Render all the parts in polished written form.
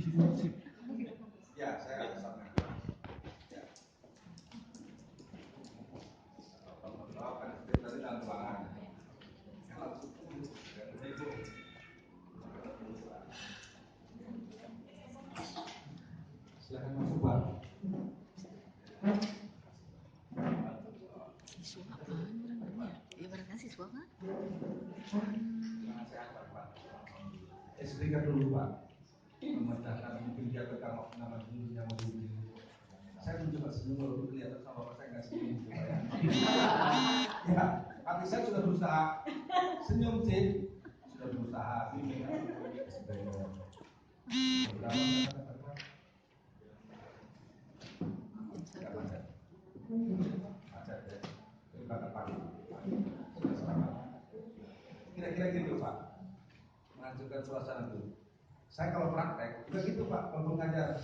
Ya, saya akan sampaikan. Ya. Doakan dari dalam ruangan. Silakan masuk, Pak. Siswa apaan orangnya? Ya barangkali siswa kan? Speaker dulu, Pak. Memecahkan mungkin dia pegang nama dulunya mau dulu. Saya mencoba senyum walaupun kelihatan sama Bapak saya nggak senyum gitu, Pak ya. Ya, tapi saya sudah berusaha senyum sih, sudah berusaha. Kira-kira gitu, Pak. Menghancurkan suasana dulu. Saya kalau praktek juga gitu, Pak. Kalau mengajar,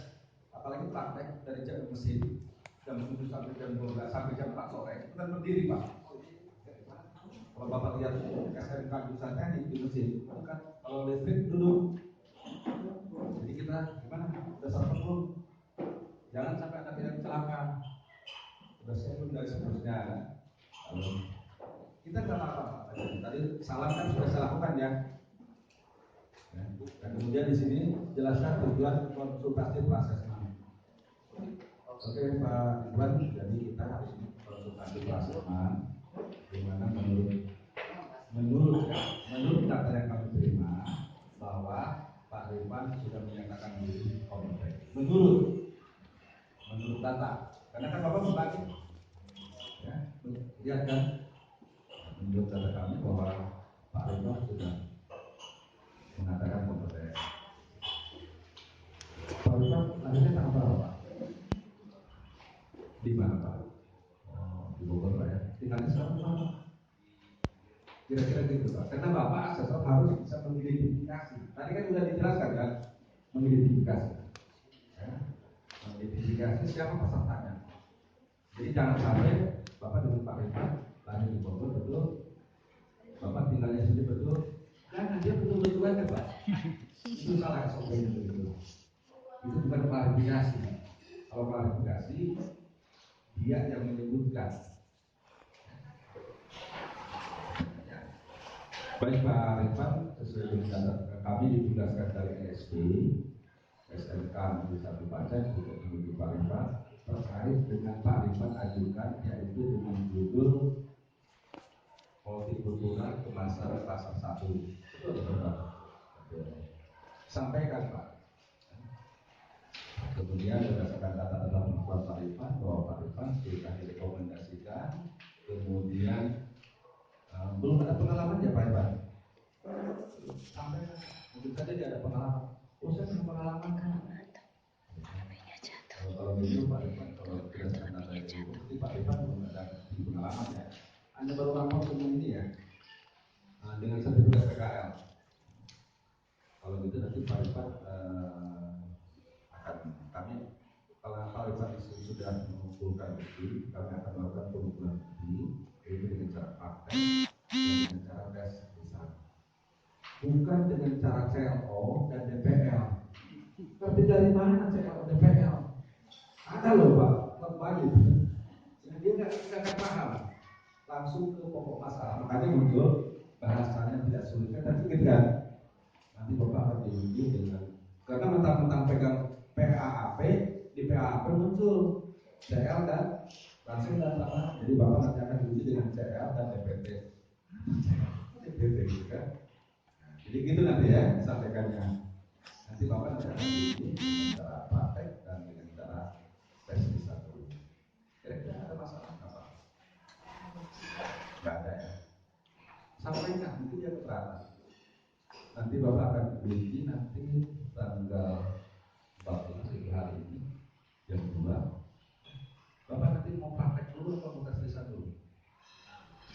apalagi praktek dari jam mesin jam 7 sampai jam 12 sampai jam 4 sore itu kan berdiri, Pak. Kalau Bapak lihat SMK jurusan teknik di mesin, itu kan kalau listrik duduk. Jadi kita gimana? Udah sarapan belum? Jangan sampai ada yang celaka. Udah sebelum dari seterusnya. Lalu kita nggak apa-apa. Tadi salam kan sudah saya lakukan ya. Dan kemudian di sini jelaskan tujuan konsultasi prasesma. Oke Pak Iwan, jadi kita harus konsultasi prasesma, di mana menurut data yang kami terima bahwa Pak Iwan sudah menyatakan diri kompeten. Menurut data, karena kan Bapak berbagi, ya, lihat kan, menurut data kami bahwa Pak Iwan sudah mengatakan kompeten. Pak Iwan lahirnya tanggal berapa, Pak? Di mana, Pak? Di Bogor, Pak ya. Tinggalnya sekarang di mana? Kira-kira gitu, Pak. Karena Bapak asesor harus bisa mengidentifikasi. Tadi kan sudah dijelaskan kan, mengidentifikasi. Ya. Mengidentifikasi siapa pesertanya. Jadi jangan sampai Bapak dengan Pak Iwan lahir di Bogor betul, Bapak tinggalnya sendiri betul. Jangan, dia betul-betul aja, Pak. Itu salah SOP-nya begitu. Itu bukan klarifikasi. Kalau klarifikasi, dia yang menyebutkan. Baik Pak Rifan, sesuai dengan data kami ditugaskan dari ESP, SMK Negeri 1 Pacet untuk menuju Pak Rifan terkait dengan Pak Rifan ajukan, yaitu dengan judul multikultural kemasan pasar 1. Itu Pak. Sampaikan Pak. Kemudian berdasarkan data-data pengakuan Pak Rifan bahwa Pak Rifan sudah direkomendasikan, kemudian belum ada pengalaman ya Pak Rifan. Sampai mungkin saja dia ada pengalaman. Oh saya punya pengalaman kan. Kalau begitu Pak Rifan, kalau berdasarkan data itu, berarti Pak Rifan belum ada pengalaman ya. Anda baru lapor dengan ini ya, dengan sertifikat PKL. Kalau gitu nanti Pak Rifan akan kami, kalau Pak Rifan sudah mengumpulkan bukti, kami akan melakukan pengumpulan bukti, yaitu dengan cara praktek dan dengan cara tes besar. Bukan dengan cara CLO dan DPL. Tapi dari mana CLO DPL? Ada loh Pak, wajib. Jadi dia nggak paham. Langsung ke pokok masalah. Makanya muncul bahasanya tidak sulit. Kan tapi kan nanti Bapak akan diuji dengan karena mentang-mentang pegang PAAP, di PAAP muncul CL dan langsung dan apa. Jadi Bapak nanti akan diuji dengan CL dan DPT. DPT gitu kan. Jadi gitu nanti ya sampaikannya. Nanti Bapak nanti akan diuji dengan cara praktek dan dengan cara tes di satu. Kira-kira ada masalah apa? Nggak ada ya. Sampaikan mungkin dia keberatan. Nanti Bapak akan diuji nanti tanggal 14 itu hari ini jam 2. Bapak nanti mau praktek dulu atau mau tes di satu?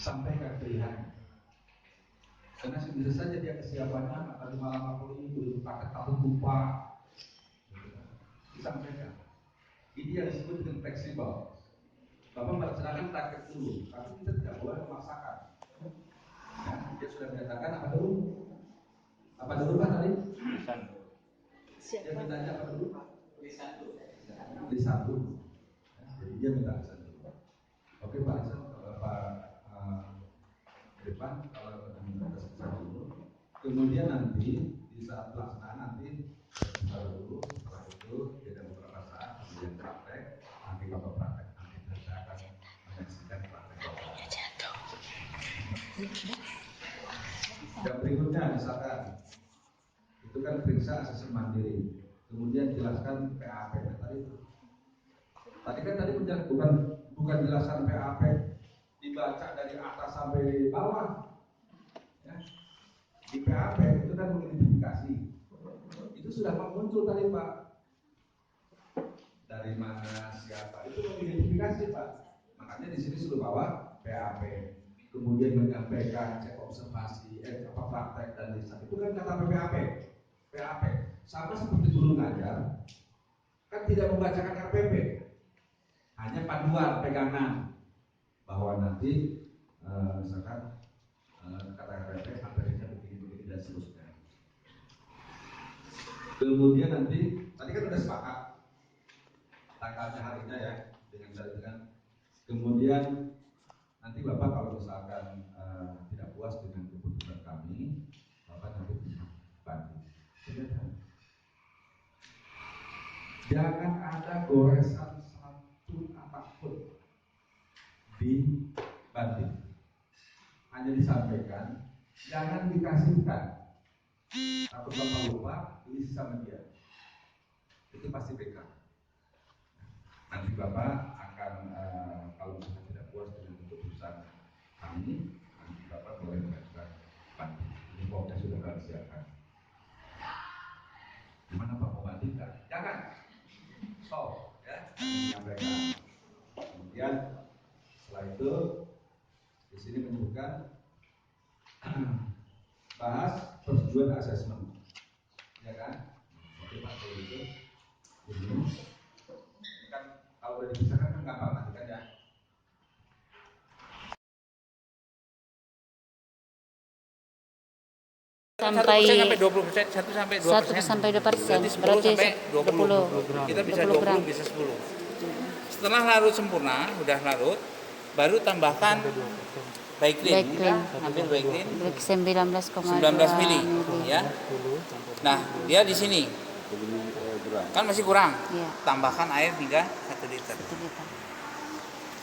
Sampaikan pilihan. Karena sendiri saja dia kesiapannya tadi malam aku ini belum pakai takut lupa. Disampaikan. Ini yang disebut dengan fleksibel. Bapak melaksanakan praktek dulu, tapi kita tidak boleh memaksakan. Ya, dia sudah menyatakan apa dulu? Apa dulu Pak tadi? Dia mintanya apa dulu? D1. Jadi dia minta D1. Oke Pak Lisan, Pak ke depan kalau minta tes dulu. Kemudian nanti di saat pelaksanaan nanti tes dulu. Setelah itu ada beberapa saat kemudian praktek. Nanti Bapak praktek. Nanti saya akan menyaksikan praktek Bapak. Yang berikutnya misalkan itu kan periksa asesmen mandiri. Kemudian jelaskan PAP tadi itu. Tadi bukan jelaskan PAP dibaca dari atas sampai bawah. Ya. Di PAP itu kan mengidentifikasi. Itu sudah muncul tadi Pak. Dari mana siapa itu mengidentifikasi Pak. Makanya di sini sudah bawa PAP. Kemudian menyampaikan cek observasi, praktek dan lisan. Itu kan kata PAP. PAP sama seperti guru ngajar kan tidak membacakan RPP, hanya panduan pegangan bahwa nanti misalkan kata RPP materinya begini dan seterusnya. Kemudian nanti tadi kan sudah sepakat tanggalnya harinya ya dengan kemudian nanti Bapak kalau misalkan tidak puas dengan keputusan kami, Bapak nanti bisa banding. Jangan ada goresan satu apapun di banding. Hanya disampaikan, jangan dikasihkan. Atau Bapak lupa, ini sama dia. Itu pasti BK. Nanti Bapak akan kalau misalnya tidak puas dengan keputusan kami, nanti Bapak boleh mengajukan banding. Ini formnya sudah kami siapkan. Gimana Pak mau banding kan? Jangan. So, ya, menyampaikan. Kemudian setelah itu di sini menyebutkan bahas persetujuan asesmen, ya kan? Oke Pak, kalau itu ini kan kalau udah dipisahkan kan gampang nanti kan ya. Sampai 20%, 1 sampai 2%. Berarti 10 sampai 20. Kita bisa 20, bisa 10. Setelah larut sempurna, udah larut, baru tambahkan Baiklin. Ambil Baiklin 19 mili ya. Nah, dia di sini. Kan masih kurang. Tambahkan air hingga 1 liter.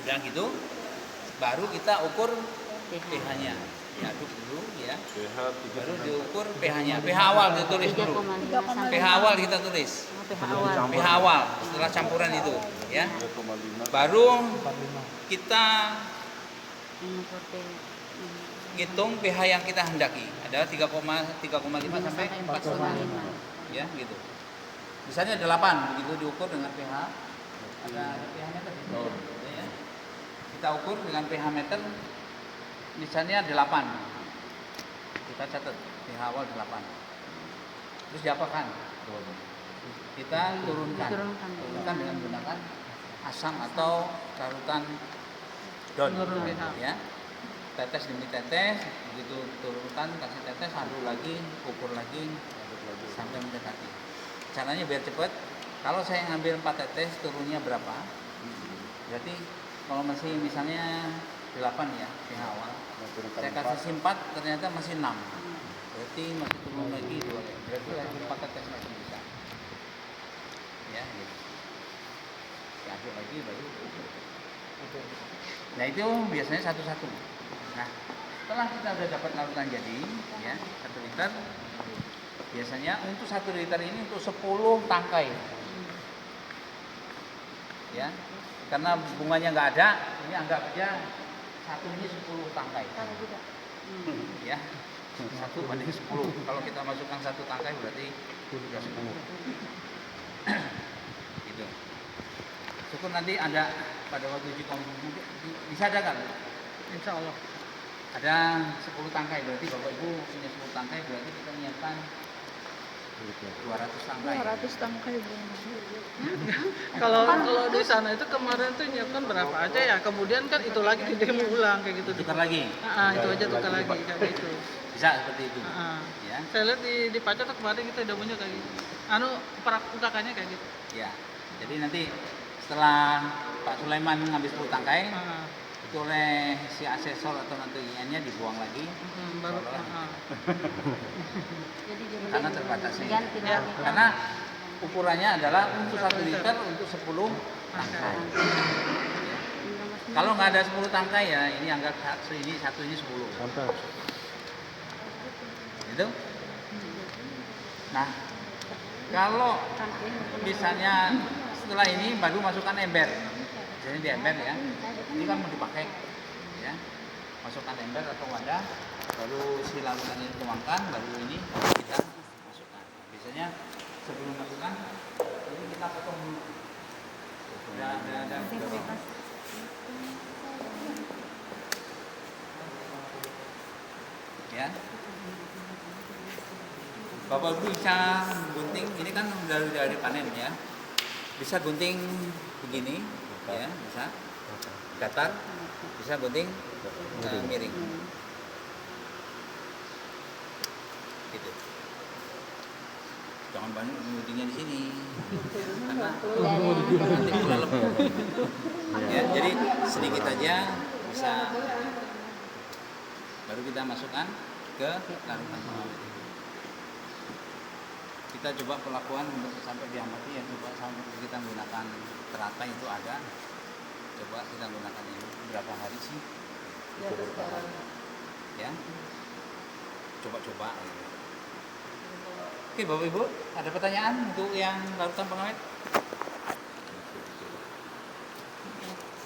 Udah gitu, baru kita ukur pH-nya. Diaduk dulu ya. Baru diukur pH-nya. pH awal ditulis dulu. pH awal kita tulis. pH awal setelah campuran itu ya. Baru kita hitung pH yang kita hendaki adalah 3,5 sampai 4,5 ya gitu. Misalnya 8 begitu diukur dengan pH ada pH meter ya. Kita ukur dengan pH meter misalnya 8. Kita catat pH awal 8. Terus diapakan? Kita turunkan dengan menggunakan asam atau larutan DON ya. Tetes demi tetes, begitu turunkan kasih tetes, aduk lagi, ukur lagi sampai mendekati. Caranya biar cepat. Kalau saya ngambil 4 tetes turunnya berapa? Berarti kalau masih misalnya 8 ya pH awal. Saya kasih 4 ternyata masih 6. Berarti masih turun lagi 2. Berarti lagi 4 tetes lagi bisa. Ya, gitu. Diaduk lagi baru. Nah, itu biasanya satu-satu. Nah, setelah kita sudah dapat larutan jadi ya, 1 liter. Biasanya untuk 1 liter ini untuk 10 tangkai. Ya. Karena bunganya nggak ada, ini anggap aja satu ini 10 tangkai. Ya, 1 banding 10. Kalau kita masukkan 1 tangkai berarti sudah 10. Gitu. Syukur nanti ada pada waktu uji kompetensi disadarkan. Insya Allah. Ada 10 tangkai berarti Bapak Ibu punya 10 tangkai berarti kita menyiapkan 200 tangkai. 200 tangkai kalau di sana itu kemarin tuh nyiapkan berapa aja ya, kemudian kan itu lagi didemo ulang kayak gitu. Tukar lagi. Itu aja tukar lagi kayak gitu. Bisa seperti itu. Ya. Saya lihat di Pacar tuh kemarin kita udah punya kayak gitu. Ungkakannya kayak gitu. Ya. Jadi nanti setelah Pak Sulaiman ngambil 10 tangkai, itu oleh si asesor atau nanti nya dibuang lagi. Baru Karena terbatas nih. Ya, karena ukurannya adalah untuk 1 liter untuk 10 tangkai. Kalau nggak ada 10 tangkai ya ini anggap satu ini 10. Itu. Nah, kalau misalnya setelah ini baru masukkan ember. Jadi di ember ya. Ini kan mau dipakai ya. Masukkan ember atau wadah, baru si larutan ini tuangkan, baru ini kita masukkan. Biasanya sebelum masukkan ini kita potong dulu. Ada ya. Bapak Ibu bisa gunting, ini kan dari panen ya. Bisa gunting begini ya, bisa datar, bisa gunting miring. Gitu. Jangan banyak guntingnya di sini. Karena nanti pula lembut. Ya, jadi sedikit aja bisa. Baru kita masukkan ke larutan pengawet. Kita coba perlakuan untuk sampai diamati ya, coba sampai kita menggunakan teratai itu ada. Coba kita gunakan ini berapa hari sih? Ya. Coba-coba gitu. Oke, Bapak Ibu, ada pertanyaan untuk yang larutan pengawet?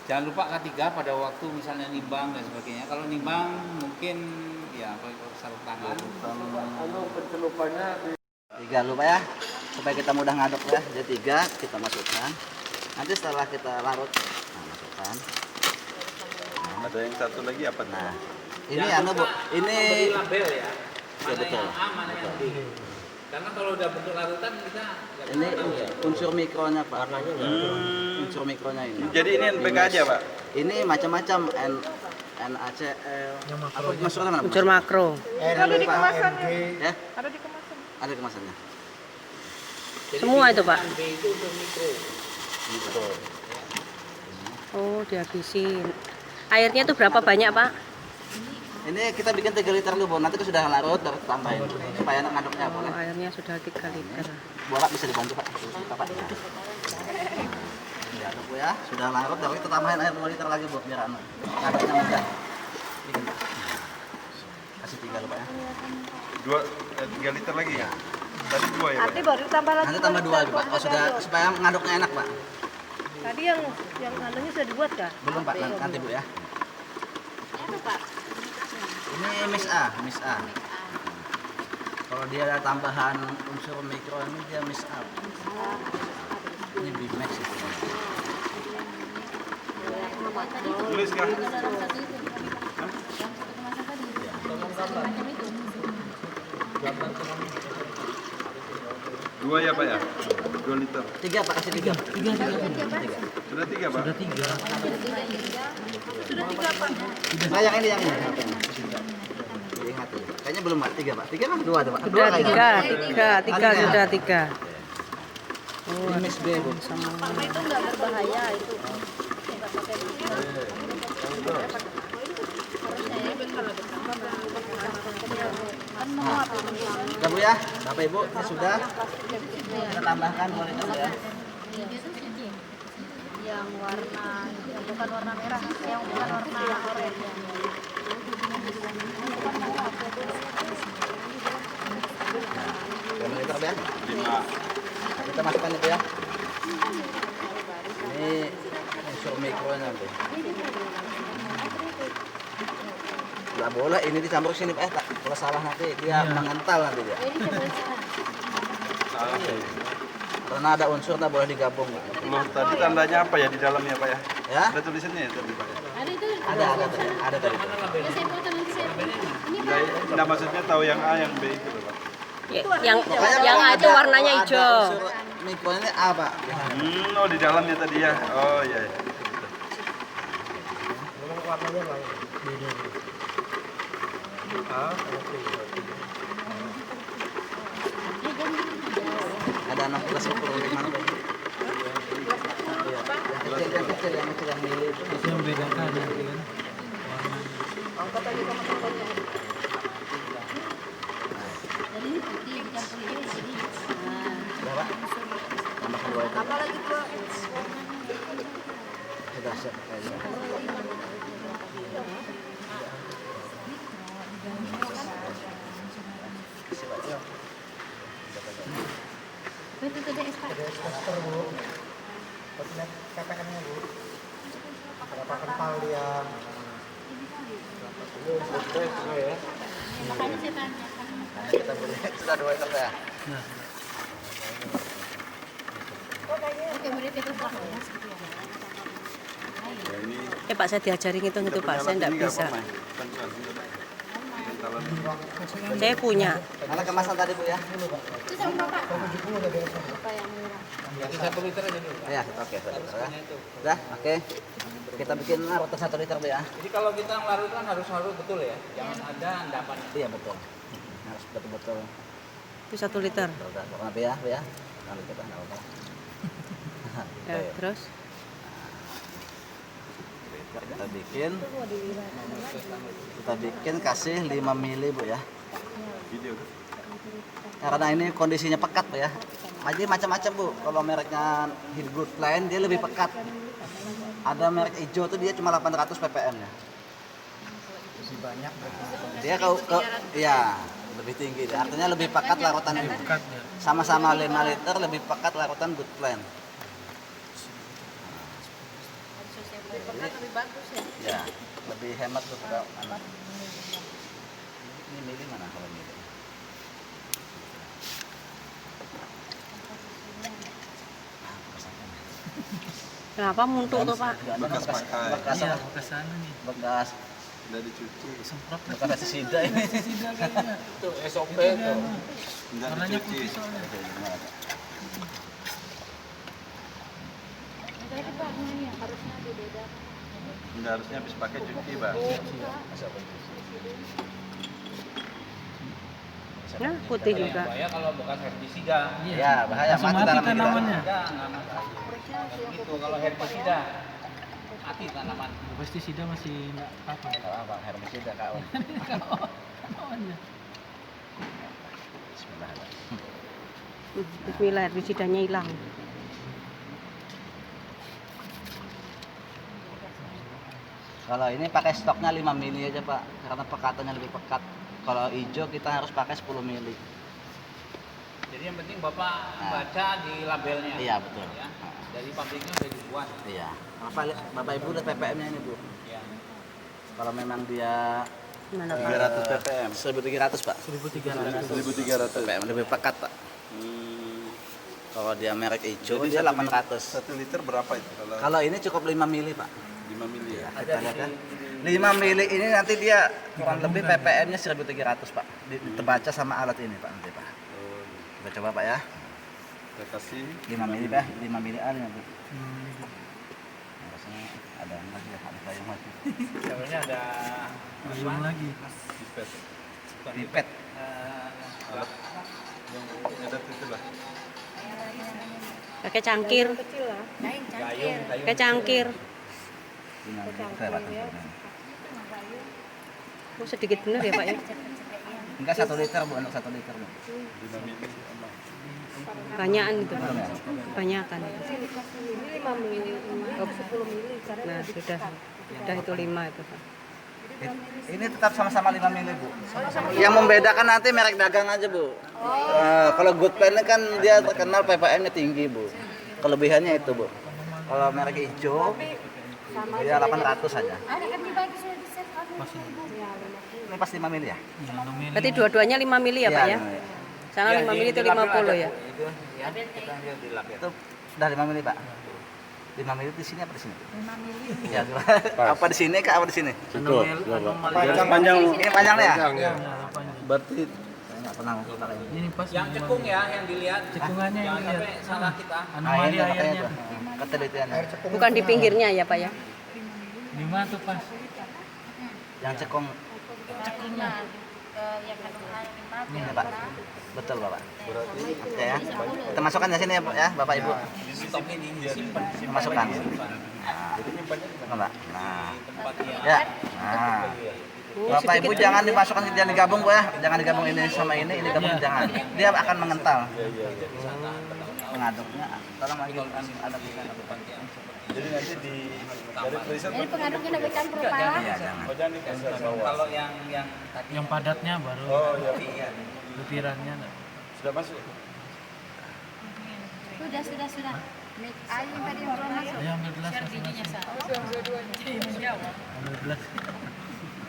Jangan lupa K3 pada waktu misalnya nimbang dan sebagainya. Kalau nimbang mungkin ya pakai sarung tangan. Pencelupannya 3 lupa ya, supaya kita mudah ngaduk ya. Jadi 3 kita masukkan. Nanti setelah kita larut, masukkan. Ada yang satu lagi apa? Nah, ini Bu, ini beri label ya. Mana betul. yang A, mana yang B. Karena kalau udah bentuk larutan kita ini unsur mikronya Pak. Unsur mikronya ini. Jadi ini NPK aja Pak? Ini macam-macam NaCl. Apa masukkan mana? Unsur makro. Ada di kemasannya. Ya, Ada di kemasan. ada kemasannya. Semua itu Pak. B itu untuk mikro. Mikro. Oh, dihabisin. Airnya itu berapa banyak Pak? Ini kita bikin 3 liter dulu, Bu. Nanti kalau sudah larut baru tambahin supaya enak ngaduknya Oh, boleh. airnya sudah 3 liter. Bolak bisa dibantu Pak. Pak. Ya, Bu ya. Sudah larut, baru kita tambahin air 2 liter lagi Bu, biar ngaduknya mudah. Kasih 3 lupa ya. 3 liter lagi ya? Tadi 2 ya Pak? Nanti baru tambah lagi. Nanti tambah 2 lagi Pak. Oh, sudah supaya ngaduknya enak Pak. Tadi yang anunya sudah dibuat kah? Belum Pak, nanti Bu ya. Ini Miss A. Kalau dia ada tambahan unsur mikro ini dia Miss A. Ini Bimax itu. Tulis kah? Dua ya Pak ya? 2 liter. 3 Pak, kasih 3. Sudah 3 Pak? Nah, yang ini. Ingat ya. Kayaknya belum Pak, 3 Pak. 3 kan 2 ada Pak. Sudah 3 kayaknya. sudah 3. Ini Miss B Bu. Itu enggak berbahaya itu. Udah Bu ya, Bapak Ibu, ini sudah. Kita tambahkan 2 liter ya. Yang warna, yang bukan warna merah, yang bukan warna oranye. 2 liter ya. 5. Kita masukkan itu ya. Ini unsur mikronya Bu. Nggak boleh ini dicampur sini Pak. Kalau salah nanti dia mengental nanti dia. Karena ada unsur nggak boleh digabung Pak. Loh, tadi tandanya apa ya di dalamnya Pak ya? Ya? Ada tulisannya ya tadi Pak ya? Ada tadi. Nah, maksudnya tahu yang A, yang B itu loh Pak. Yang A itu warnanya hijau. Unsur mikronya A Pak. Oh di dalamnya tadi ya? Oh iya. Ada 16 per 5 Pak. Yang kecil yang mili itu. Itu yang membedakan nanti kan. Angkat aja sama tokonya. Jadi ini putih dicampur ini jadi. Berapa? Tambah kedua itu. Apa lagi tuh? Sudah siap kayaknya. Itu tadi es Pak. KPM-nya Bu, berapa kental dia? Makanya saya tanya. Kita beli sudah 2 ekor ya. Oke, murid itu Pak. Pak, saya diajarin itu Pak, saya enggak bisa. Saya punya. Mana kemasan tadi Bu ya? Itu sama Pak. Apa yang murah? 1 liter aja dulu. Ya, oke, sudah. Sudah, oke. Kita bikin larutan 1 liter Bu ya. Jadi kalau kita melarutkan harus betul ya, jangan ada endapan. Iya betul. Harus betul-betul. Itu 1 liter. Udah, pokoknya Bu ya. Lalu kita enggak apa-apa. Ya, terus kita bikin kasih 5 mili Bu ya. Karena ini kondisinya pekat Bu ya. Jadi macam-macam Bu. Kalau mereknya Hidrogold Line dia lebih pekat. Ada merek hijau tuh dia cuma 800 ppm ya. Lebih banyak. Dia ya lebih tinggi. Artinya lebih pekat larutan ini. Pekat ya. Sama-sama 5 liter lebih pekat larutan Good Plan. Lebih bagus ya. Ya, lebih hemat tuh kalau ini mili mana kalau mili? kenapa muntuk tuh Pak? Bekas pakai. Bekas Iya, ke sana nih. bekas Udah dicuci. Semprot bekas pestisida ini. pestisida kayaknya. Itu SOP tuh. Udah Warnanya dicuci. putih soalnya. Jadi Pak, ini harusnya dibedakan. Udah harusnya habis pakai cuci, Bang. Nah, putih juga. Bahaya kalau bekas herbisida. Ya, bahaya Langsung mati mati dalam tanamannya. Enggak masalah. Itu kalau herbisida mati tanaman. Pestisida masih enggak apa. Apa herbisida kawan. Tanamannya. Bismillahirrahmanirrahim. Bismillah, herbisidanya hilang. Kalau ini pakai stoknya 5 mili aja Pak, karena pekatannya lebih pekat. Kalau hijau kita harus pakai 10 mili. Jadi yang penting Bapak baca di labelnya. Iya betul. Ya. Dari pabriknya sudah dibuat. Iya. Bapak Ibu lihat ppm-nya ini Bu. Ya. Kalau memang dia Mana Pak? 300 ppm. 1300 Pak. 1300. 1300. ppm lebih pekat Pak. Kalau dia merek hijau Jadi dia 1 800. 1 liter berapa itu kalau Kalau ini cukup 5 mili Pak. 5 mili ya? Kita lihat kan. 5 mili ini nanti dia kurang lebih ppm-nya 1300 Pak. Terbaca sama alat ini Pak nanti Pak. Kita coba Pak ya. Kita kasih 5 mili Pak, 5 mili A ya Bu. Rasanya ada yang lagi ya, ada payung lagi. Sebenarnya ada Belum lagi. pipet. Pipet. Alat yang ada itu lah. Pakai cangkir, Kecil lah. gayung. pakai cangkir. 5 mili lewat. Oh, sedikit bener ya Pak ya? Enggak 1 liter Bu, untuk 1 liter Bu. 5 mili sama. Banyakan itu Pak. Banyakan. Ini 5 mili, 10 mili. Nah, sudah itu 5 itu Pak. Ini tetap sama-sama 5 mili Bu. Yang membedakan nanti merek dagang aja Bu. Kalau Good Plan kan dia terkenal ppm-nya tinggi Bu. Kelebihannya itu Bu. Kalau merek hijau dia 800 saja. Ada kan dibagi sudah di set Ini pas 5 mili ya? Berarti dua-duanya 5 mili ya Pak ya? Sana 5 mili itu 50 ya? Itu ya, kita lihat di label. Itu udah 5 mili Pak. 5 mili di sini apa di sini? 5 mili. Iya. Apa di sini Kak? Apa di sini? Panjang. Ini panjangnya ya? Berarti Enggak pernah ngutang ini. Ini pas Yang cekung ya, yang dilihat. cekungannya Jangan ini lihat. sampai salah kita. Anomali ini makanya airnya. tuh. Ketelitiannya. Bukan di pinggirnya ya Pak ya? 5 tuh pas. Yang cekung Cekungnya yang kandung air 5, Ini Pak. Betul Bapak. Ya, kita masukkan di sini ya Bapak Ibu. Stok ini disimpan. Kita masukkan. Nah, ya. Nah. Bapak Ibu jangan dimasukkan, jangan digabung Bu ya. Jangan digabung ini sama ini gabung jangan. Dia akan mengental. Pengaduknya tolong lagi ada Jadi nanti dari freezer Jadi pengaduknya udah campur Pak. Iya, jangan. oh, jangan dikasih bawah. Kalau yang Yang padatnya baru Oh iya. butirannya enggak. Sudah masuk. Sudah. Make air yang tadi yang belum masuk. Ayo ambil gelas masing-masing. Ambil gelas.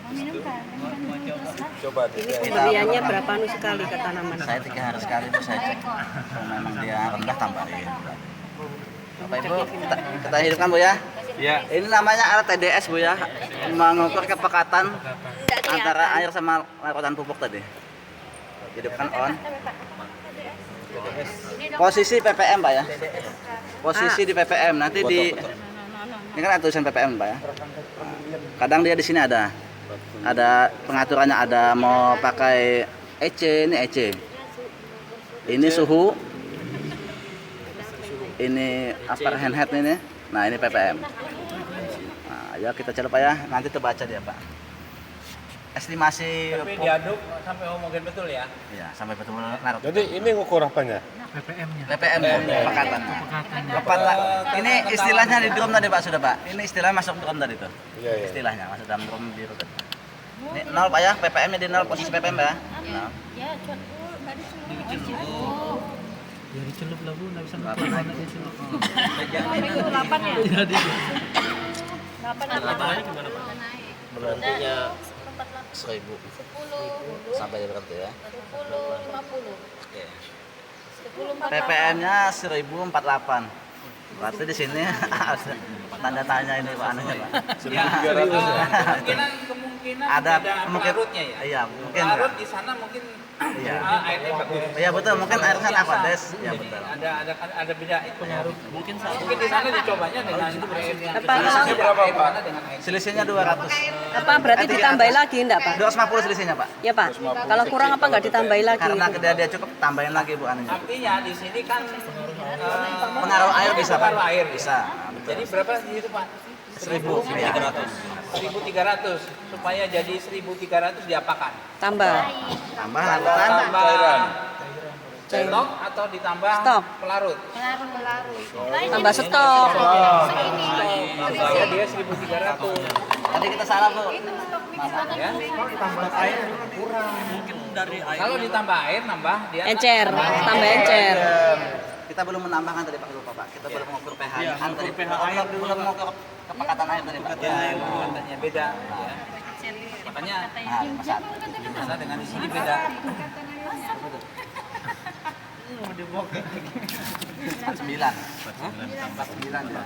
Mau minum kan? Minum gelas lah. Coba deh. Ini pemberiannya berapa anu sekali ke tanaman? Saya 3 hari sekali Bu saya cek. Kalau memang dia rendah tambahin. Bapak Ibu kita hidupkan Bu ya. Iya. Ini namanya alat TDS Bu ya. Mengukur kepekatan antara air sama larutan pupuk tadi. Hidupkan on. Posisi ppm Pak ya. Posisi di ppm nanti di ini kan ada tulisan ppm Pak ya. Kadang dia di sini ada pengaturannya, ada mau pakai EC, ini EC. Ini suhu. Ini upper handhead ini. Nah, ini ppm. Nah, ya kita coba Pak ya. Nanti terbaca dia Pak. Estimasi tapi diaduk sampai homogen betul ya. Iya, sampai betul larut. Jadi ini ngukur apanya? PPM-nya. ppm kepekatan. Pekatan. Tepat Pak. Ini istilahnya di drum tadi Pak sudah Pak. Ini istilahnya masuk drum tadi tuh. Iya. Istilahnya masuk dalam drum biru tadi. Ini 0 Pak ya, ppm-nya di 0, posisi ppm Pak ya. 0. Ya, cuat dulu. Tadi Ya dicelup lah Bu, enggak bisa ngukur mana dia celup. itu 8 ya? Jadi 8 gimana Pak? Berarti ya 1000 10, sampai berarti ya. 10, 50. Oke. 10, 48. ppm-nya 1048. Berarti di sini ada tanda tanya ini Pak anunya Pak. Ya, 1300 kemungkinan Ada beda mungkin pelarutnya ya. Iya, mungkin. Pelarut di sana mungkin Iya. airnya bagus. Iya betul, mungkin air sana apa des? Iya betul. Ada beda itu. Mungkin di sana dicobanya dengan air yang Apa, selisihnya berapa Pak? Dengan air. Selisihnya 200. Apa berarti ditambahin lagi enggak Pak? 250 selisihnya Pak. Ya Pak. Kalau kurang apa enggak ditambahin lagi? Karena dia cukup tambahin lagi Bu anunya. Artinya di sini kan Pengaruh air bisa Pak. pengaruh air Bisa. Jadi berapa di situ Pak? 1.300 supaya jadi 1.300 diapakan? Tambah. Tambah larutan. Tambah stok atau ditambah Stok. pelarut? Tambah stok. Supaya dia 1.300. Tadi kita salah Bu. Ya. Kalau ditambah air nambah dia Encer, tambah encer. Kita belum menambahkan tadi Pak lupa Pak. Kita belum mengukur pH-nya kan tadi. Belum mengukur kepekatan air tadi Pak. katanya beda ya. Makanya Nah, di sana dengan di sini beda. 49. 49 ya.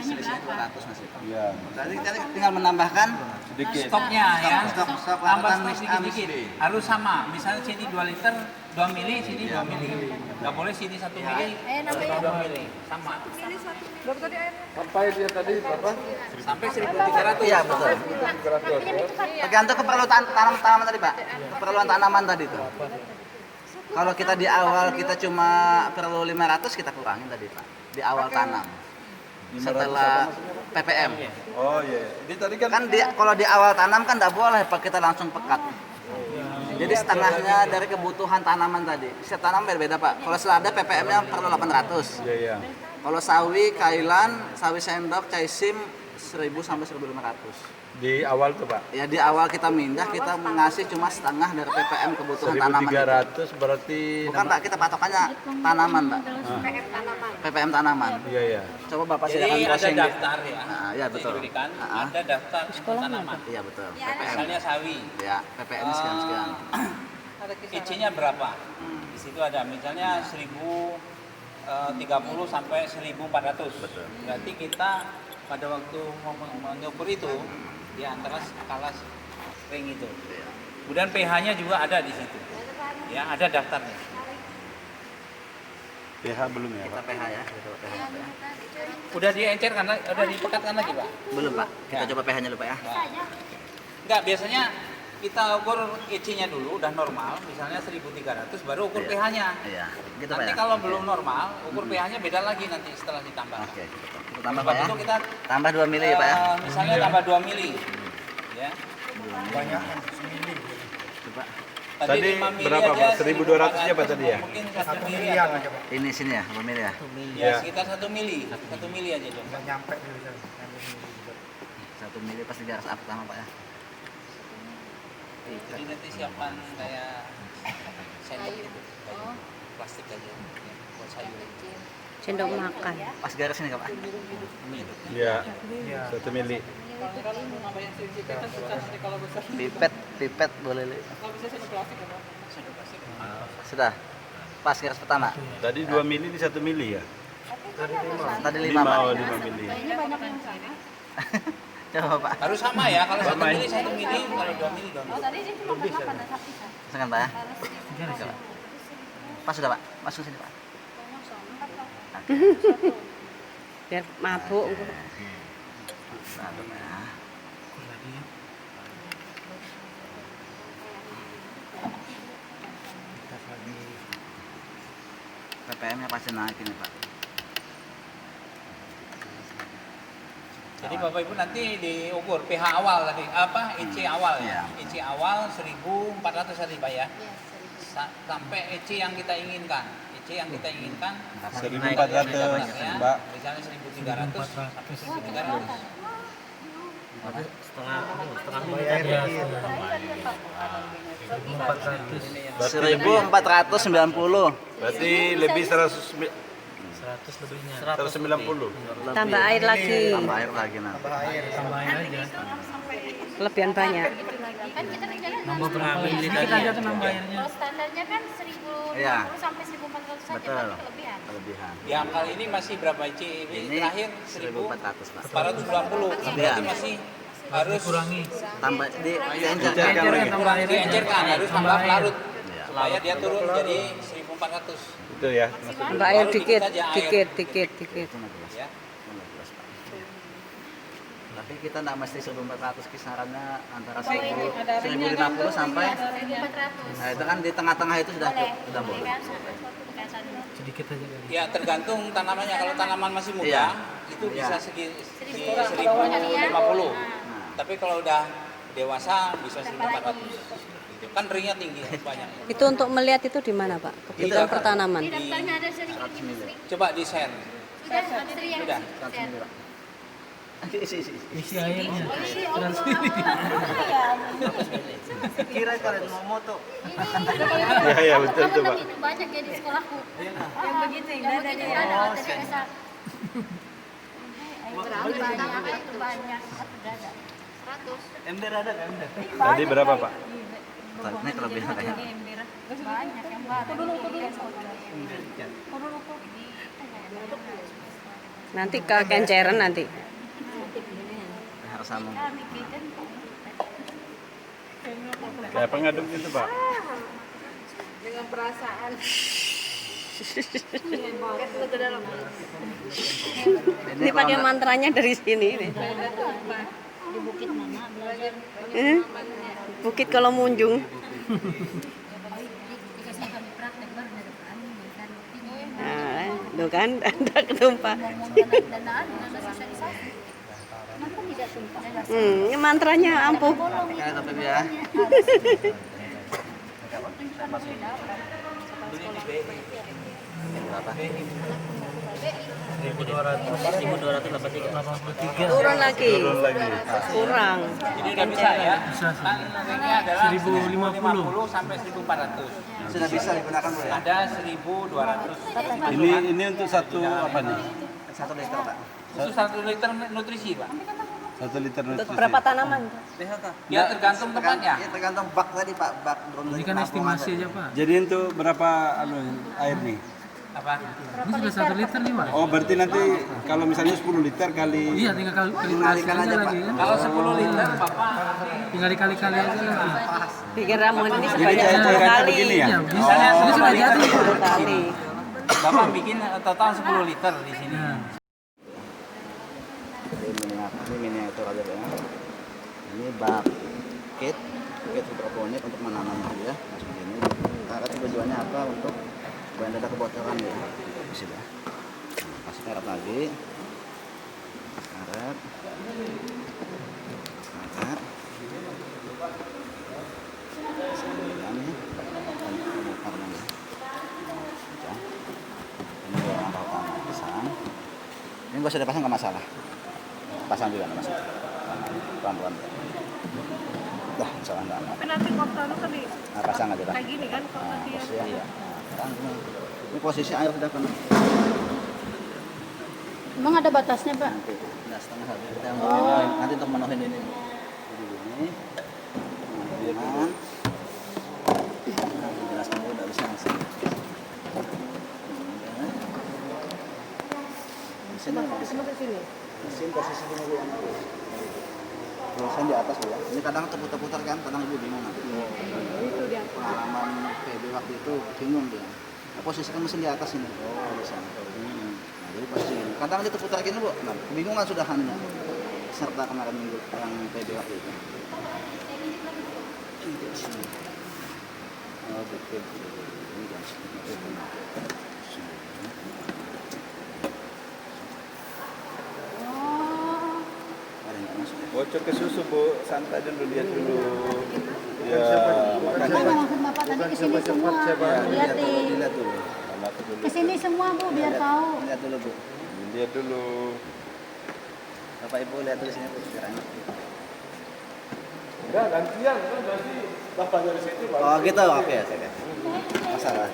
Selisihnya 200 masih. Iya. Berarti kita tinggal menambahkan Sedikit. Stoknya ya. stok Tambah larutan stok sedikit-sedikit. Harus sama. Misalnya sini 2 liter, 2 mili, sini 2 mili. Nggak boleh sini 1 mili, sini 2 mili. Sama. Sampai dia tadi berapa? Sampai 1.300. Iya betul. Tergantung keperluan tanaman tadi Pak. Keperluan tanaman tadi tuh. Kalau kita di awal kita cuma perlu 500 kita kurangin tadi Pak. Di awal tanam. Setelah ppm. Oh iya. Ini tadi kan Kan kalau di awal tanam kan tidak boleh Pak kita langsung pekat. Jadi setengahnya dari kebutuhan tanaman tadi. Setiap tanam berbeda Pak. Kalau selada ppm-nya perlu 800. iya. Kalau sawi, kailan, sawi sendok, caisim 1000 sampai 1500. Di awal tuh Pak. Ya di awal kita mindah kita mengasih cuma setengah dari ppm kebutuhan tanaman. 1.300 berarti Bukan Pak, kita patokannya tanaman Pak. ppm tanaman. Iya iya. Coba Bapak Jadi silakan ada posting. daftar ya. Nah, ya betul. Diberikan Ah, ada daftar tanaman. Iya betul. ppm. Misalnya sawi. Ya, ppm sekian-sekian. Isinya berapa? Di situ ada misalnya 1030 sampai 1400. Betul. Berarti kita pada waktu mau mengukur itu di antara skala ring itu. Kemudian pH-nya juga ada di situ. Ya, ada daftarnya. pH belum ya Kita Pak? pH ya, kita coba pH. Ya. Udah diencer karena udah dipekatkan lagi, Pak. Belum Pak, kita coba pH-nya dulu Pak ya. Enggak, biasanya kita ukur EC-nya dulu udah normal, misalnya 1.300 baru ukur Iya. pH-nya. Iya, gitu Pak Nanti ya. kalau Oke. belum normal, ukur pH-nya beda lagi nanti setelah ditambah. Oke, kita tambah Sebab Pak ya. itu kita Tambah 2 mili ya Pak ya. misalnya tambah 2 mili. Ya. Banyak semili. Coba. Tadi 5 mili berapa, aja, Pak? 1.200 nya Pak tadi ya? Mungkin 1 1 mili miliar atau aja Pak. Ini sini ya, 2 mili ya. ya Ya. sekitar 1 mili. 1 mili aja dong. Nggak nyampe dulu saya. Nyampe mili juga. 1 mili pasti garis up pertama Pak ya. Jadi nanti siapkan kayak sendok gitu, kayak plastik aja ya, buat sayur. Sendok makan. Pas garis ini Kak Pak. Iya. Iya. 1 mili. Kalau mau nambahin CC kan susah nanti kalau besar. Pipet boleh Li. Kalau bisa sendok plastik apa? Sudah. Pas garis pertama. Tadi 2 mili ini 1 mili ya? Tadi 5 5 Pak. oh 5 mili. Coba Pak. Harus sama ya, kalau 1 Sama ya. mili 1 mili, kalau 2 mili 2 mili. Sengan Pak ya. Coba. Pas sudah Pak. Masuk sini Pak. Biar mabuk. Satu Pak ya. PPM-nya pasti naik ini Pak. Jadi Bapak Ibu nanti diukur pH awal tadi, apa EC awal ya? Iya. EC awal 1.400 tadi Pak ya? Sampai EC yang kita inginkan. EC yang kita inginkan 1.400 ya, Mbak. misalnya 1.300 sampai 1.300. Bayar dikit. 1.490. Berarti lebih 100 100 lebihnya. 190. Tambah air lagi. Tambah air lagi nanti. Tambah air. Tambahin aja. Kelebihan banyak. Kan kita rencana Nambah berapa mili sedikit aja tuh nambah airnya. kalau standarnya kan 1.050 Iya. sampai 1.400 saja, Betul. tapi kelebihan. Kelebihan. Yang kali ini masih berapa EC? Ini Terakhir 1.400 Pak. 1.420. Berarti masih harus Kurangi. Tambah diencerkan. Encerkan lagi. Tambah airnya. diencerkan, harus tambah Tambah air. larut Iya. supaya dia turun jadi 1.400. Itu ya. Tambah air dikit, dikit. Itu 16. Ya. 16 Pak. Tapi kita nggak mesti 1.400, kisarannya antara Oh, ini 1.050 sampai 1.400. nah itu kan di tengah-tengah itu sudah boleh. Kan bukan satu. Sedikit aja kali. Ya tergantung tanamannya. Kalau tanaman masih muda Iya. itu Iya. bisa segi 1.050. 1.050. Nah. Tapi kalau udah dewasa bisa 1.400. Gitu. Kan ringnya tinggi banyak. Itu untuk melihat itu di mana Pak? Kebutuhan pertanaman. Di daftarnya ada sedikit industri. Coba di share. Sudah industri yang Sudah. share. Isi airnya. Kira kalian mau moto. Ya ya betul tuh Pak. Itu banyak ya di sekolahku. Yang begitu yang ada dari desa. Berapa banyak itu banyak. Ada 100. Ember ada kan? Tadi berapa Pak? Ini kelebihan kayaknya. Banyak yang baru. Nanti kekenceran nanti. Harus sama. Kayak pengaduk itu Pak. Dengan perasaan. Ini pakai mantranya dari sini. Nih. Di bukit mana belajar Bukit kalau munjung. dikasih kami praktek baru dari kami dan Nah, tuh kan ada ketumpah. danaan dengan sosialisasi. Kenapa tidak tumpah? Ini mantranya ampuh. Kayak tapi ya. Berapa? 1.283. Turun lagi. Turun lagi. Kurang. Jadi udah bisa ya. Bisa sih. Kan ringnya adalah 1.050 sampai 1.400. Sudah bisa digunakan Bu ya? Ada 1.200. Ini untuk satu apa nih? 1 liter Pak. Itu 1 liter nutrisi Pak. 1 liter Untuk nutrisi. berapa tanaman? Ya tergantung tempatnya. Ya tergantung bak tadi Pak, bak belum Ini kan estimasi aja Pak. Jadi untuk berapa air nih? Apa? Ini sudah 1 liter nih Pak. Oh berarti nanti kalau misalnya 10 liter kali Iya tinggal kali Kalikan aja, lagi kan. Kalau 10 liter Bapak Tinggal dikali-kali aja lagi. Bikin ramuan ini jadi sebanyak 10 cairannya kali. begini ya? Iya, bisa. Ini sudah jadi. 10 kali. Bapak bikin total 10 liter di sini. Nah, Ini miniatur aja Pak ya. Ini bak kit hidroponik untuk menanam gitu ya. Nah, seperti ini. Karet tujuannya apa? Untuk supaya tidak ada kebocoran ya. Di sini. Kasih karet lagi. Karet. Sembilan ya. Bongkar lagi. Sudah. Ini langkah utama pasang. Ini nggak usah dipasang nggak masalah. Pasang juga nggak masalah. Pelan-pelan. Dah, salah nggak amat. Tapi nanti waktu itu kan Nah, pasang aja dah. kayak gini kan kalau Nah, nanti ya. posisi ya. Ini posisi air sudah kena. Emang ada batasnya, Pak? Nanti, nah, setengah satu kita yang menuhin, nanti untuk menuhin ini. Jadi gini. Nah, jelaskan dulu, nggak bisa langsung. Mesin apa? Sampai sini. Mesin posisi gini dulu. Mesin di atas dulu. Ini kadang terputar-putar kan, kadang ibu bingung nanti. Itu dia. Pengalaman PB waktu itu bingung dia. Nah, posisikan mesin di atas ini. Oh, bisa. Nah, jadi posisi ini. Kadang dia terputar gini bu. Nah, kebingungan sudah hanya serta kemarin minggu yang PB waktu itu. Ini di sini. Oh, betul. Ini kan seperti itu. Ada nggak masuk ya? Bocor ke susu bu, santai dulu lihat dulu. Ya, Saya nggak maksud Bapak tadi kesini semua. Lihat di Dilihat dulu. kesini semua Bu biar tahu. Lihat dulu bu. Lihat dulu. Bapak ibu lihat dulu sini bu. Biar enak. Enggak, gantian kan berarti bapak dari situ. Oh gitu, oke. Masalah.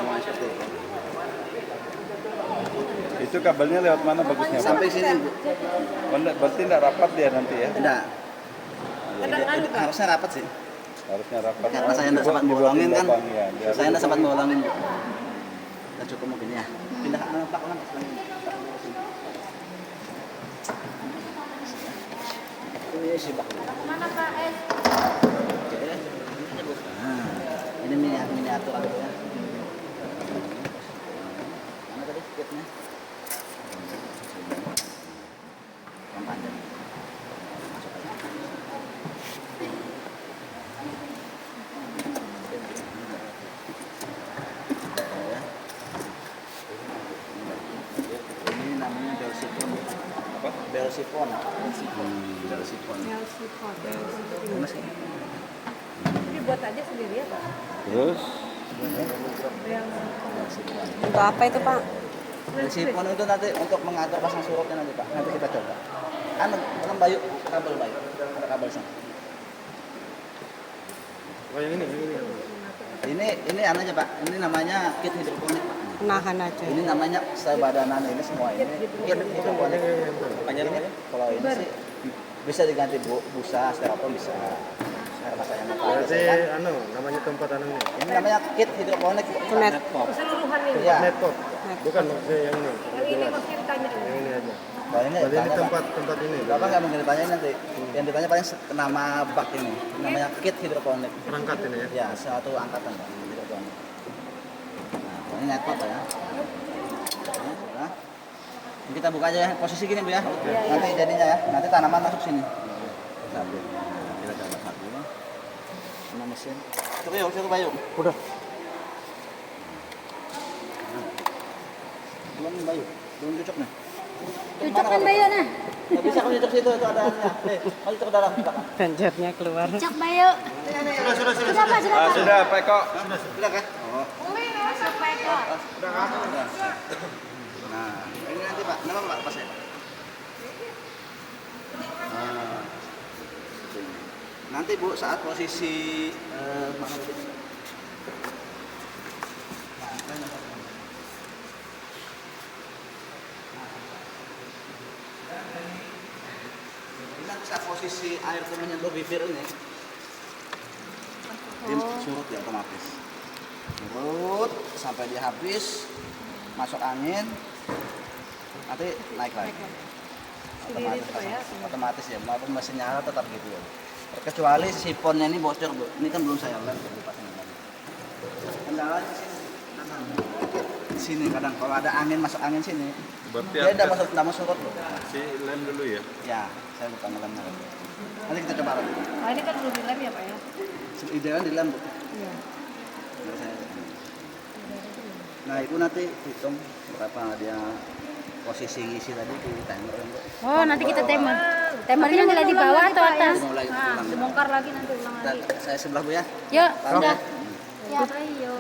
Masuk tuh. Itu kabelnya lewat mana bagusnya? Pak? Sampai sini bu. Berarti tidak rapat dia nanti ya? Tidak. Harusnya rapat sih. Harusnya rapat. Karena saya tidak sempat bolongin kan. Ya, biar- Saya tidak sempat bolongin. Udah cukup mungkin ya. Pindah ke belakang. Ini sih pak. Mana Pak? Oke. Nah, ini miniatur aku ya. Mana tadi kitnya? Yang panjang. Masuk aja. Ya. Ini namanya belsifon. Apa? Belsifon. Belsifon. Mana sih? Ini buat aja sendiri ya Pak? Terus Untuk apa itu Pak? Belsifon itu nanti untuk mengatur pasang surutnya nanti Pak. Nanti kita coba. Anu, dalam bayu, kabel bayu. Ada kabel sana. Oh yang ini. Ini anu aja Pak. Ini namanya kit hidroponik Pak. Nahan aja. Ini namanya sebadanan ini semua ini kit hidroponik. Ini kalau ini sih bisa diganti busa, styrofoam bisa. Karena saya mau pakai Berarti kan. anu namanya tempat anu ini. Ini namanya kit hidroponik. Netpop. Keseluruhan ini. Iya. Netpop. Bukan maksudnya yang ini. Yang ini maksudnya ditanya. Yang ini aja. Kalau ini Berarti ini ditanya, Pak. tempat ini. Bapak nggak mungkin ditanyain nanti. Yang ditanya paling nama bak ini. Namanya kit hidroponik. Perangkat ini ya. Ya, satu angkatan Pak. Hidroponik. Nah, ini netpop Pak ya. Nah, sudah. Ini kita buka aja ya. Posisi gini Bu ya. Nanti jadinya ya. Nanti tanaman masuk sini. Satu. Kita coba satu. Ini mesin. Cukup Bayu. Udah. Belum Bayu. Belum cocok nih. Cucuk kan Bayu nah. Nggak bisa kalau cocok situ itu ada anunya. Nih, mau cocok dalam belakang. Banjarnya keluar. Cucuk Bayu. Sudah Pak, sudah Pak. sudah Pak Eko. Sudah kan? Oh. Masuk Pak Eko. Udah. Nah, ini nanti Pak. Nama Pak pas ya. Nah. Nanti Bu saat posisi mana tadi? Ini nanti saat posisi air itu menyentuh bibir ini, dia surut ya otomatis. Surut sampai dia habis, masuk angin, nanti naik lagi. Otomatis ya, maupun mesin nyala tetap gitu ya. Kecuali sifonnya ini bocor Bu, ini kan belum saya lihat dipasang lagi. Kendalanya sih, di sini kadang kalau ada angin masuk angin sini. Berarti Dia tidak mau surut Bu. si lem dulu ya. Ya, saya bukan lemnya. Nanti kita coba lagi. Oh, ini kan belum dilem ya Pak ya? Idealnya di lem Bu. Iya. Nah itu nanti hitung berapa dia posisi ngisi tadi di timer Bu. Oh, nanti kita timer. Timernya mulai di bawah atau atas? Mulai Nah, ulang. dibongkar lagi nanti ulang lagi. Saya sebelah Bu ya. Yuk, Taruh. udah. Ya, ayo.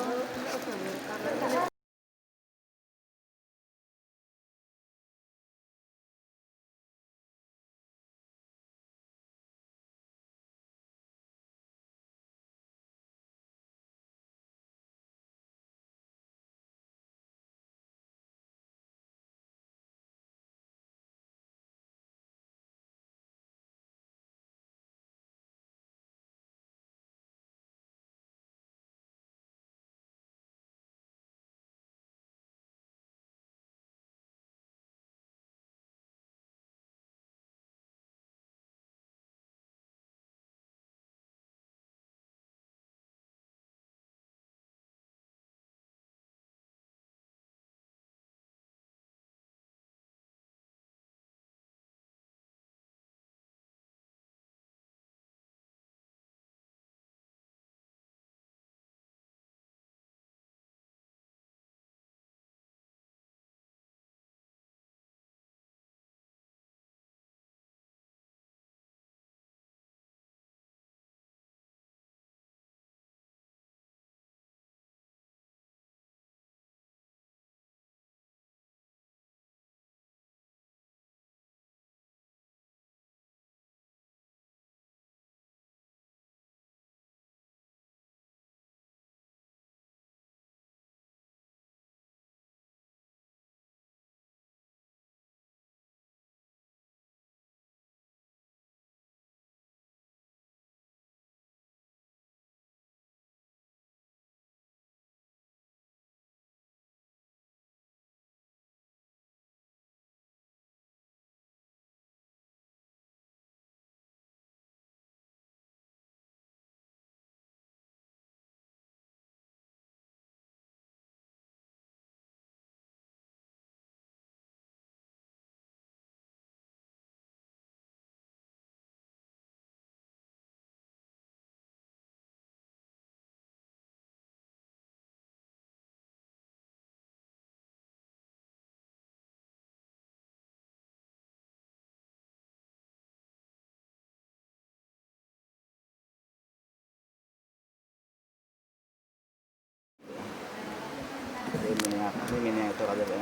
Ini miniatur aja ya.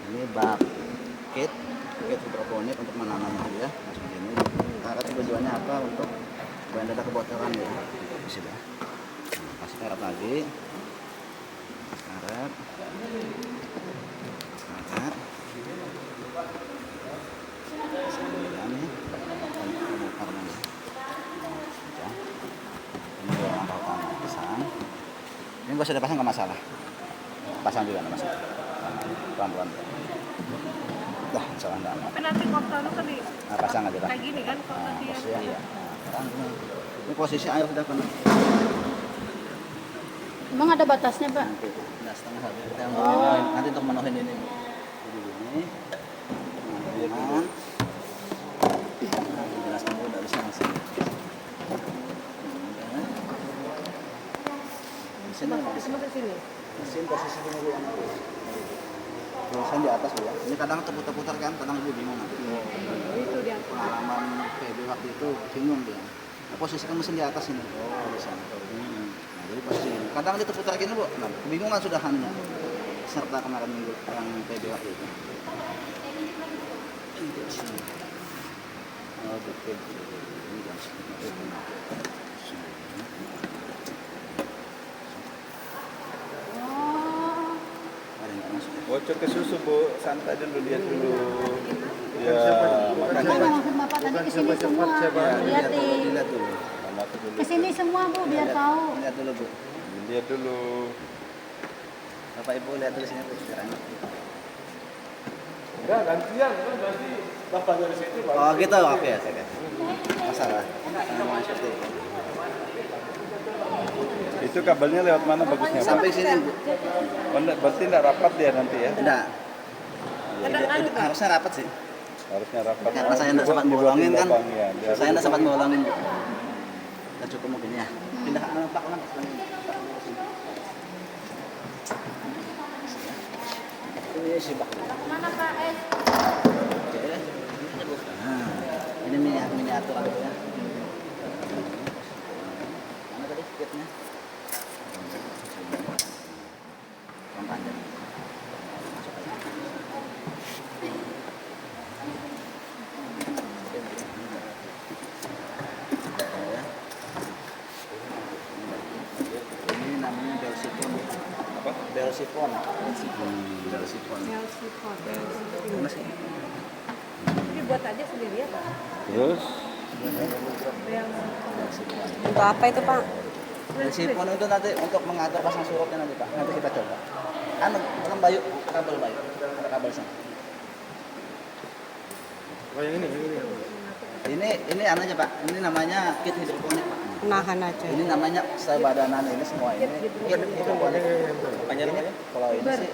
Ini bucket hidroponik untuk menanam ya. Seperti ini. Karet tujuannya apa? Untuk supaya ada kebocoran ya. Bisa ya. Kasih karet lagi. Karet. Karet. Ini pembongkaran ya. Ini langkah utama pasang. Ini nggak usah dipasang nggak masalah. Pasang juga nggak masalah. Pelan-pelan. Dah, salah enggak. Tapi nanti waktu kan di Pasang aja dah. kayak gini kan kalau nanti ya. Posisi ya. Ini posisi air sudah penuh. Emang ada batasnya, Pak? Nanti, nah, setengah satu kita nanti untuk menuhin ini. Jadi gini. Nah, jelaskan dulu nggak bisa masuk. Mesin Semua ke sini. mesin posisi ini Bu. Mesin di atas Bu ya. Ini kadang terputar-putar kan, kadang Ibu bingung. Itu dia. Pengalaman PB waktu itu bingung dia. Nah, posisikan mesin di atas ini. Oh, bisa. Nah, jadi posisi ini. Kadang dia terputar gini Bu. Nah, kebingungan sudah hanya serta kemarin minggu yang PB waktu itu. Oh, betul. Ini kan Bocor ke susu Bu, santai dulu lihat dulu. Ya, makanya Maksud Bapak tadi ke sini semua. Lihatin. dilihat dulu. Ke sini semua, Bu, biar tahu. Lihat dulu Bu. lihat dulu. Bapak Ibu lihat dulu sini Bu sekarang. Enggak, gantian kan berarti bapak dari situ baru. Oh gitu, oke oke. Masalah. Seperti itu. Itu kabelnya lewat mana bagusnya, Pak? Sampai sini Bu. Berarti tidak rapat dia nanti ya? Enggak. Harusnya rapat sih. Harusnya rapat. Karena saya enggak sempat bolongin kan. Ya, Saya enggak sempat bolongin. Udah cukup mungkin ya. Pindah Pak kan. Ini sih Pak. Mana Pak? Nah, ini miniatur ya. Mana tadi kitnya? Yang panjang. Masuk aja. Ya. Ini namanya bel sifon. Apa? Bel sifon. Bel sifon. Mana sih? Dibuat aja sendiri ya Pak? Terus? Untuk apa itu Pak? Bel sifon itu nanti untuk mengatur pasang surutnya nanti Pak. Nanti kita coba. Anu, dalam bayu, kabel bayu. Ada kabel sana. Oh yang ini. Ini anu aja Pak. Ini namanya kit hidroponik Pak. Nahan aja. Ini namanya sebadanan ini semua ini kit hidroponik. Ini kalau ini sih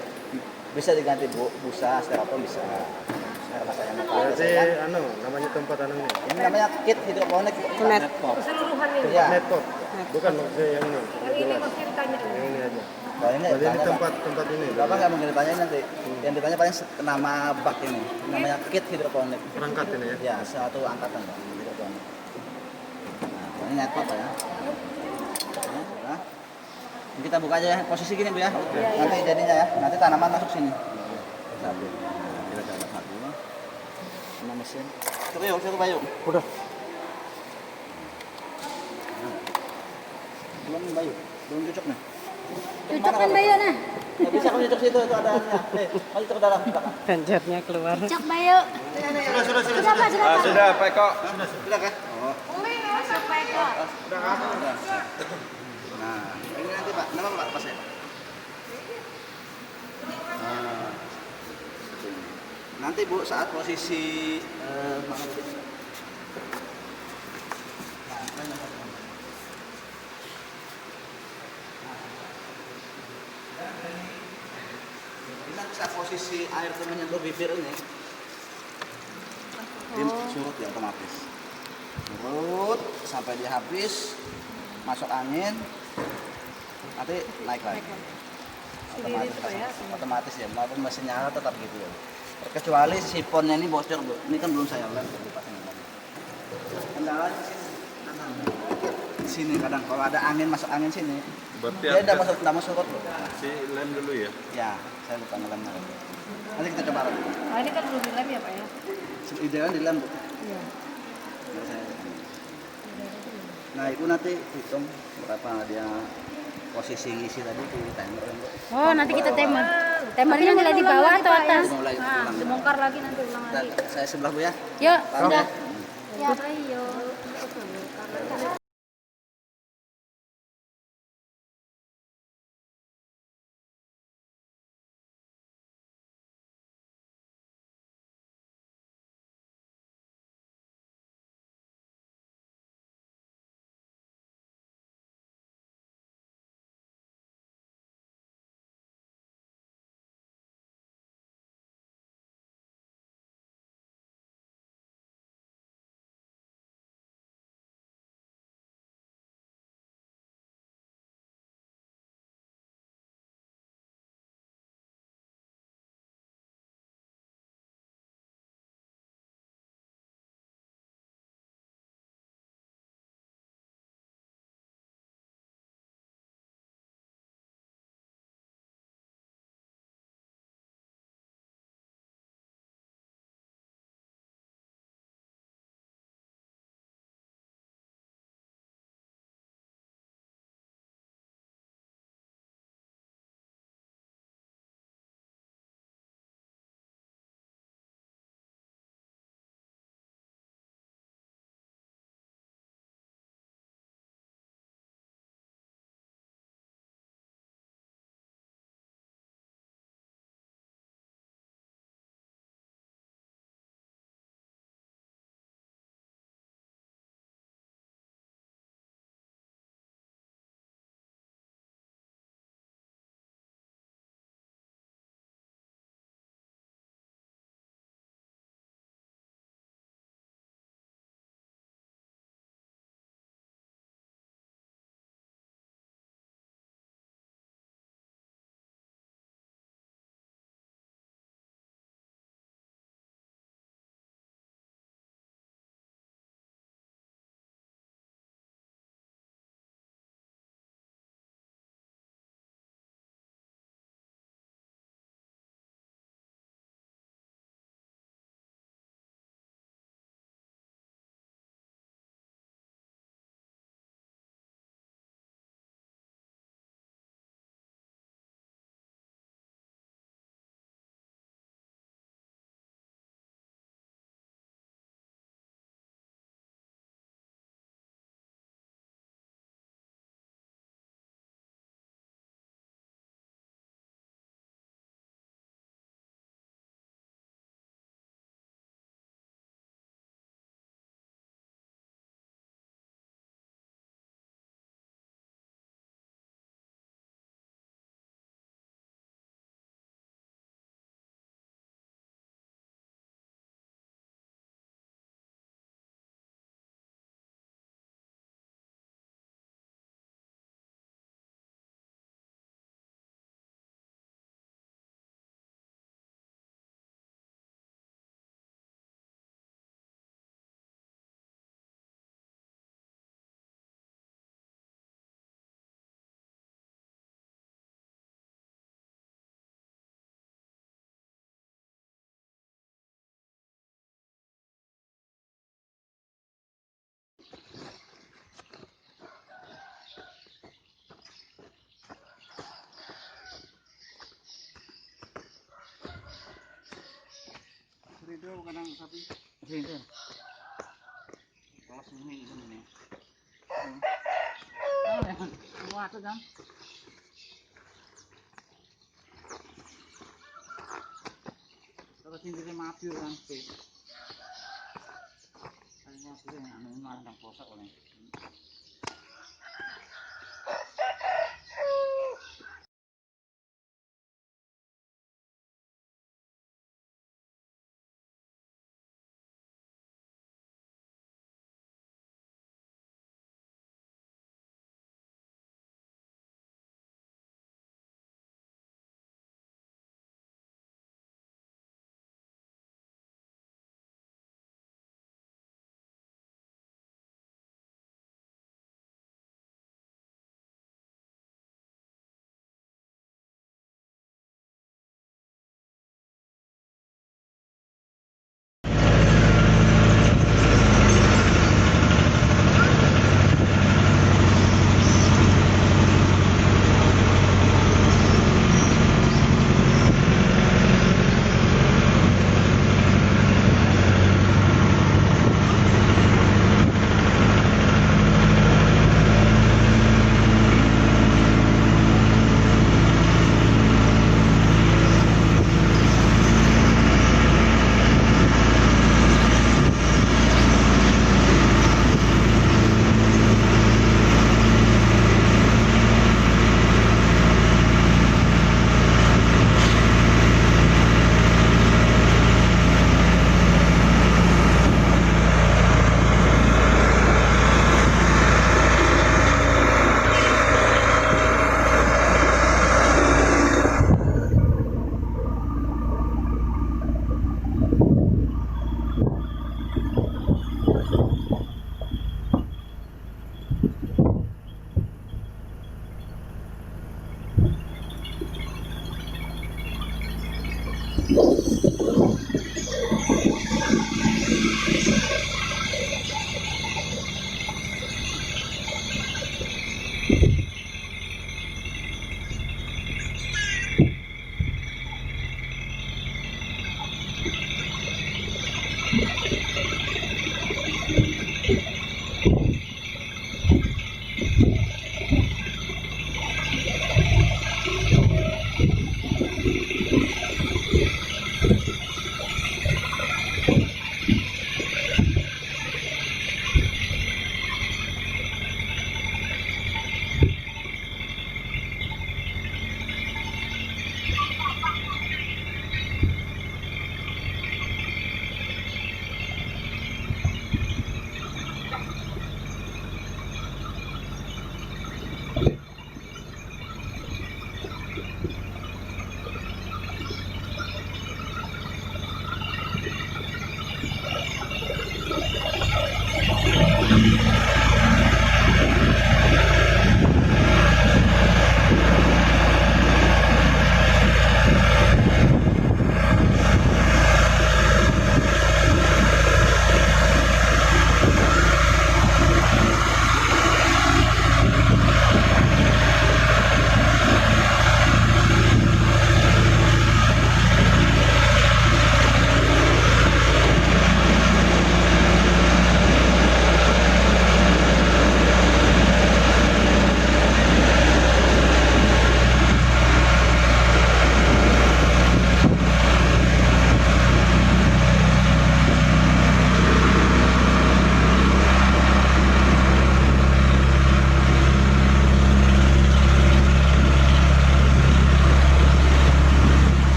bisa diganti busa, styrofoam bisa. Karena saya mau pakai Berarti kan. namanya tempat ini. Ini namanya kit hidroponik. Net. Keseluruhan ini. Iya. Netpot. Bukan maksudnya yang ini. Yang ini maksudnya ditanya. Yang ini aja. Kalau ini Berarti ini ditanya, Pak. tempat ini. Bapak nggak mungkin ditanya nanti. Yang ditanya paling nama bak ini. Namanya kit hidroponik. Perangkat ini ya. Ya, satu angkatan Pak. Hidroponik. Nah, ini netpot Pak ya. Nah, kita buka aja ya. Posisi gini Bu ya. Nanti jadinya ya. Nanti tanaman masuk sini. Satu. Kita coba satu. Sama mesin. Cukup yuk. Udah. Belum Bayu. Belum cocok nih. Cocok kan Bayu nah? Nggak bisa kalau cocok situ itu ada ininya. Kalau cocok dalam belakang. Banjarnya keluar. Cocok Bayu. Sudah Pak, sudah Pak. Sudah, Pak Eko. Sudah kan? Oh. Masuk Pak Eko. Nah, ini nanti Pak. Nama Pak pas ya. Nah. Nanti Bu saat posisi mana tadi? Ini nanti saat posisi air menyentuh bibir ini, tim surut ya otomatis. Surut sampai dia habis, masuk angin, nanti naik lagi. Otomatis ya, maupun mesin nyala tetap gitu ya. Kecuali sifonnya ini bocor Bu, ini kan belum saya lem dipasang lagi. Kendalanya di sini kadang kalau ada angin masuk angin sini, Berarti dia tidak masuk surut Bu. si lem dulu ya. Ya, saya lupa ngelem lagi. Nanti kita coba lagi. Oh ini kan belum dilem ya Pak ya? Idealnya dilem Bu. Iya. Nah itu nanti hitung berapa dia posisi ngisi tadi di timer kan Bu. Oh nanti kita timer. Timernya mulai di bawah atau atas? Mulai Nah, ulang. dibongkar lagi nanti ulang lagi. Saya sebelah Bu ya. Yuk, Taruh sudah. ya. Ya, ayo. Itu kadang sapi. Sini. Kalau sini ini. Semua itu kan. Kalau sini mati kan. Ini asli anu nang posak oleh.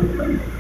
liter.